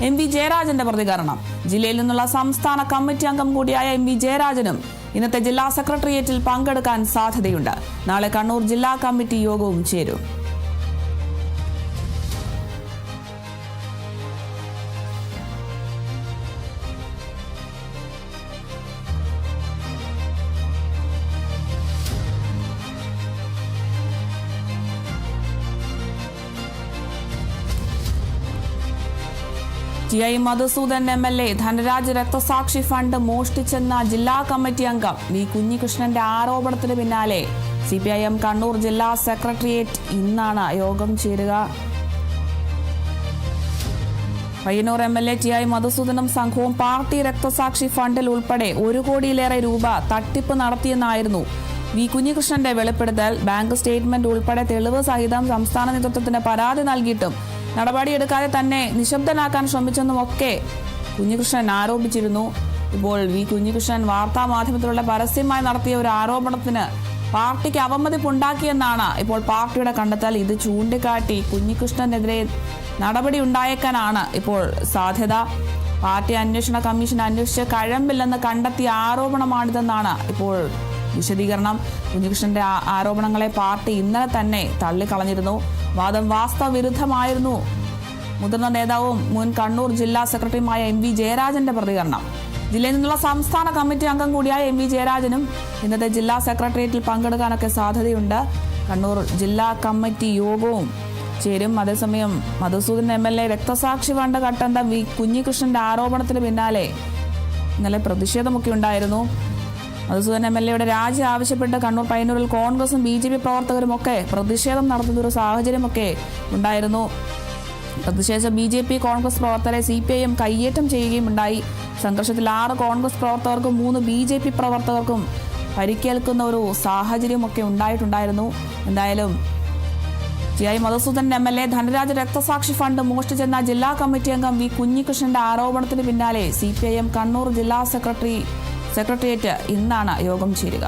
M V ജയരാജന്റെ പ്രതികരണം. ജില്ലയിൽ നിന്നുള്ള സംസ്ഥാന കമ്മിറ്റി അംഗം കൂടിയായ എം വി ജയരാജനും ഇന്നത്തെ ജില്ലാ സെക്രട്ടേറിയറ്റിൽ പങ്കെടുക്കാൻ സാധ്യതയുണ്ട്. നാളെ കണ്ണൂർ ജില്ലാ കമ്മിറ്റി യോഗവും ചേരും. ടി.ഐ. മധുസൂദൻ എം.എൽ.എ. ധനരാജ് രക്തസാക്ഷി ഫണ്ട് മോഷ്ടിച്ചെന്ന ജില്ലാ കമ്മിറ്റി അംഗം വി കുഞ്ഞികൃഷ്ണന്റെ ആരോപണത്തിന് പിന്നാലെ CPIM കണ്ണൂർ ജില്ലാ സെക്രട്ടേറിയറ്റ് ഇന്നാണ് യോഗം ചേരുക. പയ്യന്നൂർ എം.എൽ.എ. ടി.ഐ. മധുസൂദനും സംഘവും പാർട്ടി രക്തസാക്ഷി ഫണ്ടിൽ ഉൾപ്പെടെ 1 കോടിയിലേറെ രൂപ തട്ടിപ്പ് നടത്തിയെന്നായിരുന്നു വി കുഞ്ഞികൃഷ്ണന്റെ വെളിപ്പെടുത്തൽ. ബാങ്ക് സ്റ്റേറ്റ്മെന്റ് ഉൾപ്പെടെ തെളിവ് സഹിതം സംസ്ഥാന നേതൃത്വത്തിന് പരാതി നൽകിയിട്ടും നടപടിയെടുക്കാതെ തന്നെ നിശബ്ദനാക്കാൻ ശ്രമിച്ചെന്നുമൊക്കെ കുഞ്ഞികൃഷ്ണൻ ആരോപിച്ചിരുന്നു. ഇപ്പോൾ വി കുഞ്ഞികൃഷ്ണൻ വാർത്താമാധ്യമത്തിലൂടെ പരസ്യമായി നടത്തിയ ഒരു ആരോപണത്തിന് പാർട്ടിക്ക് അവമതിപ്പുണ്ടാക്കിയെന്നാണ് ഇപ്പോൾ പാർട്ടിയുടെ കണ്ടെത്തൽ. ഇത് ചൂണ്ടിക്കാട്ടി കുഞ്ഞികൃഷ്ണനെതിരെ നടപടി ഉണ്ടായേക്കാനാണ് ഇപ്പോൾ സാധ്യത. പാർട്ടി അന്വേഷണ കമ്മീഷൻ അന്വേഷിച്ച് കഴമ്പില്ലെന്ന് കണ്ടെത്തിയ ആരോപണമാണിതെന്നാണ് ഇപ്പോൾ വിശദീകരണം. കുഞ്ഞികൃഷ്ണന്റെ ആരോപണങ്ങളെ പാർട്ടി ഇന്നലെ തന്നെ തള്ളിക്കളഞ്ഞിരുന്നു. വാദം വാസ്തവ വിരുദ്ധമായിരുന്നു. മുതിർന്ന നേതാവും മുൻ കണ്ണൂർ ജില്ലാ സെക്രട്ടറിയുമായ എം വി ജയരാജന്റെ പ്രതികരണം. ജില്ലയിൽ നിന്നുള്ള സംസ്ഥാന കമ്മിറ്റി അംഗം കൂടിയായ എം വി ജയരാജനും ഇന്നത്തെ ജില്ലാ സെക്രട്ടേറിയറ്റിൽ പങ്കെടുക്കാനൊക്കെ സാധ്യതയുണ്ട്. കണ്ണൂർ ജില്ലാ കമ്മിറ്റി യോഗവും ചേരും. അതേസമയം മധുസൂദൻ എം.എൽ.എ. രക്തസാക്ഷി ഫണ്ട് കട്ടെന്ന വി കുഞ്ഞികൃഷ്ണന്റെ ആരോപണത്തിന് പിന്നാലെ ഇന്നലെ പ്രതിഷേധമൊക്കെ ഉണ്ടായിരുന്നു. മധുസൂദൻ എം.എൽ.എയുടെ രാജി ആവശ്യപ്പെട്ട് കണ്ണൂർ പയ്യന്നൂരിൽ കോൺഗ്രസും BJP പ്രവർത്തകരും ഒക്കെ പ്രതിഷേധം നടത്തുന്ന ഒരു സാഹചര്യമൊക്കെ ഉണ്ടായിരുന്നു. പ്രതിഷേധിച്ച BJP കോൺഗ്രസ് പ്രവർത്തകരെ CPIM കയ്യേറ്റം ചെയ്യുകയും ഉണ്ടായി. സംഘർഷത്തിൽ 6 കോൺഗ്രസ് പ്രവർത്തകർക്കും 3 BJP പ്രവർത്തകർക്കും പരിക്കേൽക്കുന്ന ഒരു സാഹചര്യമൊക്കെ ഉണ്ടായിട്ടുണ്ടായിരുന്നു. എന്തായാലും ടി.ഐ. മധുസൂദൻ എം.എൽ.എ. ധനരാജ് രക്തസാക്ഷി ഫണ്ട് മോഷ്ടിച്ചെന്ന ജില്ലാ കമ്മിറ്റി അംഗം വി കുഞ്ഞികൃഷ്ണന്റെ ആരോപണത്തിന് പിന്നാലെ CPIM കണ്ണൂർ ജില്ലാ സെക്രട്ടേറിയറ്റ് ഇന്നാണ് യോഗം ചേരുക.